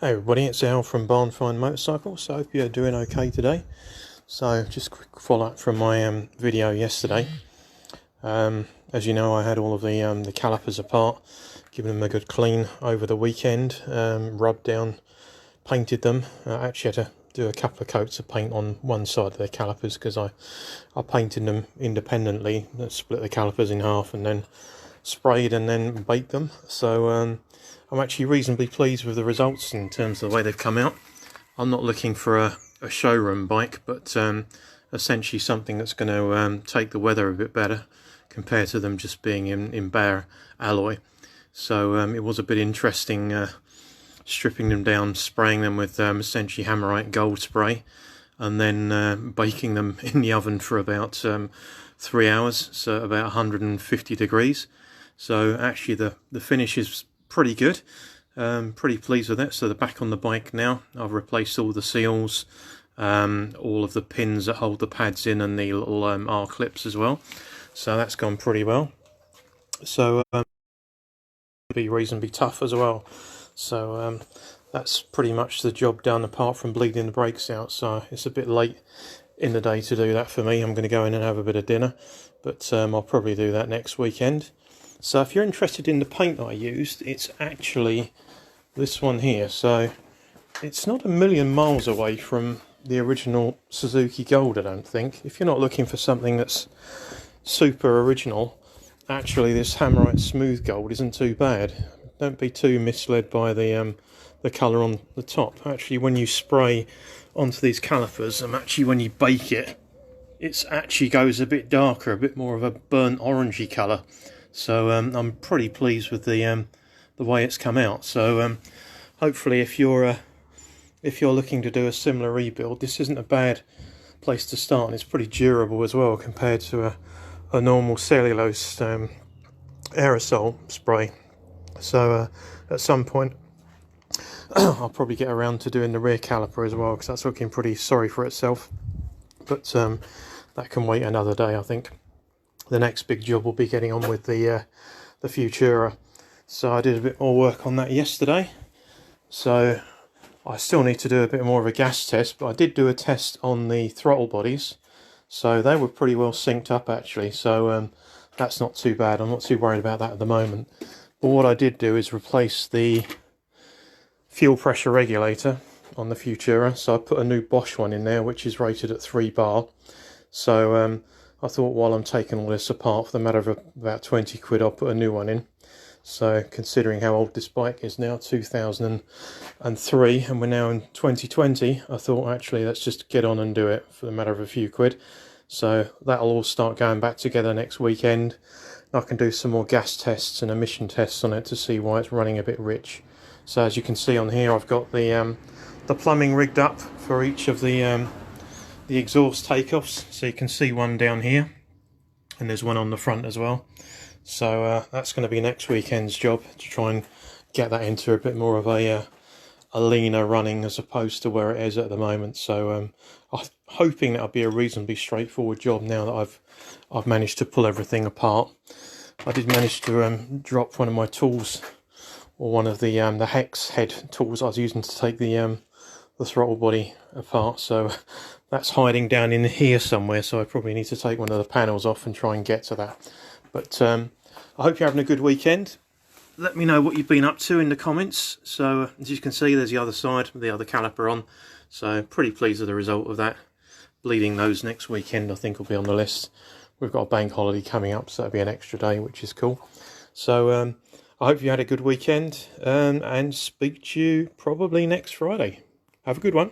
Hey everybody, it's Al from Barnfindmotorcycle. So I hope you're doing okay today. So just quick follow up from my video yesterday. As you know, I had all of the calipers apart, given them a good clean over the weekend, rubbed down, painted them. I actually had to do a couple of coats of paint on one side of the calipers because I painted them independently, split the calipers in half and then sprayed and then baked them. So I'm actually reasonably pleased with the results in terms of the way they've come out. I'm not looking for a showroom bike, but essentially something that's going to take the weather a bit better compared to them just being in bare alloy. So it was a bit interesting stripping them down, spraying them with essentially Hamerite gold spray, and then baking them in the oven for about 3 hours, so about 150 degrees. So actually the finish is pretty good. Pretty pleased with it. So they're back on the bike now. I've replaced all the seals, all of the pins that hold the pads in, and the little R clips as well. So that's gone pretty well. So be reasonably tough as well. So that's pretty much the job done, apart from bleeding the brakes out. So it's a bit late in the day to do that for me. I'm going to go in and have a bit of dinner, but I'll probably do that next weekend. So if you're interested in the paint that I used, it's actually this one here. So it's not a million miles away from the original Suzuki Gold, I don't think. If you're not looking for something that's super original, actually this Hamerite Smooth Gold isn't too bad. Don't be too misled by the colour on the top. Actually, when you spray onto these calipers, and actually when you bake it, it actually goes a bit darker, a bit more of a burnt orangey colour. So I'm pretty pleased with the way it's come out. So hopefully, if you're looking to do a similar rebuild, this isn't a bad place to start, and it's pretty durable as well compared to a normal cellulose aerosol spray. So at some point I'll probably get around to doing the rear caliper as well, because that's looking pretty sorry for itself. But that can wait another day, I think. The next big job will be getting on with the Futura. So I did a bit more work on that yesterday. So I still need to do a bit more of a gas test, but I did do a test on the throttle bodies. So they were pretty well synced up actually. So that's not too bad. I'm not too worried about that at the moment. But what I did do is replace the fuel pressure regulator on the Futura. So I put a new Bosch one in there, which is rated at 3 bar. So I thought, while I'm taking all this apart, for the matter of about 20 quid, I'll put a new one in. So considering how old this bike is now, 2003, and we're now in 2020, I thought actually let's just get on and do it for the matter of a few quid. So that'll all start going back together next weekend. I can do some more gas tests and emission tests on it to see why it's running a bit rich. So as you can see on here, I've got the plumbing rigged up for each of the exhaust takeoffs. So you can see one down here, and there's one on the front as well. So that's going to be next weekend's job, to try and get that into a bit more of a leaner running as opposed to where it is at the moment. So I'm hoping that'll be a reasonably straightforward job now that I've managed to pull everything apart. I did manage to drop one of my tools, or one of the hex head tools I was using to take the throttle body apart. So that's hiding down in here somewhere, so I probably need to take one of the panels off and try and get to that. But I hope you're having a good weekend. Let me know what you've been up to in the comments. So as you can see, there's the other side with the other caliper on. So pretty pleased with the result of that. Bleeding those next weekend, I think, will be on the list. We've got a bank holiday coming up, so that'll be an extra day, which is cool. So I hope you had a good weekend, and speak to you probably next Friday. Have a good one.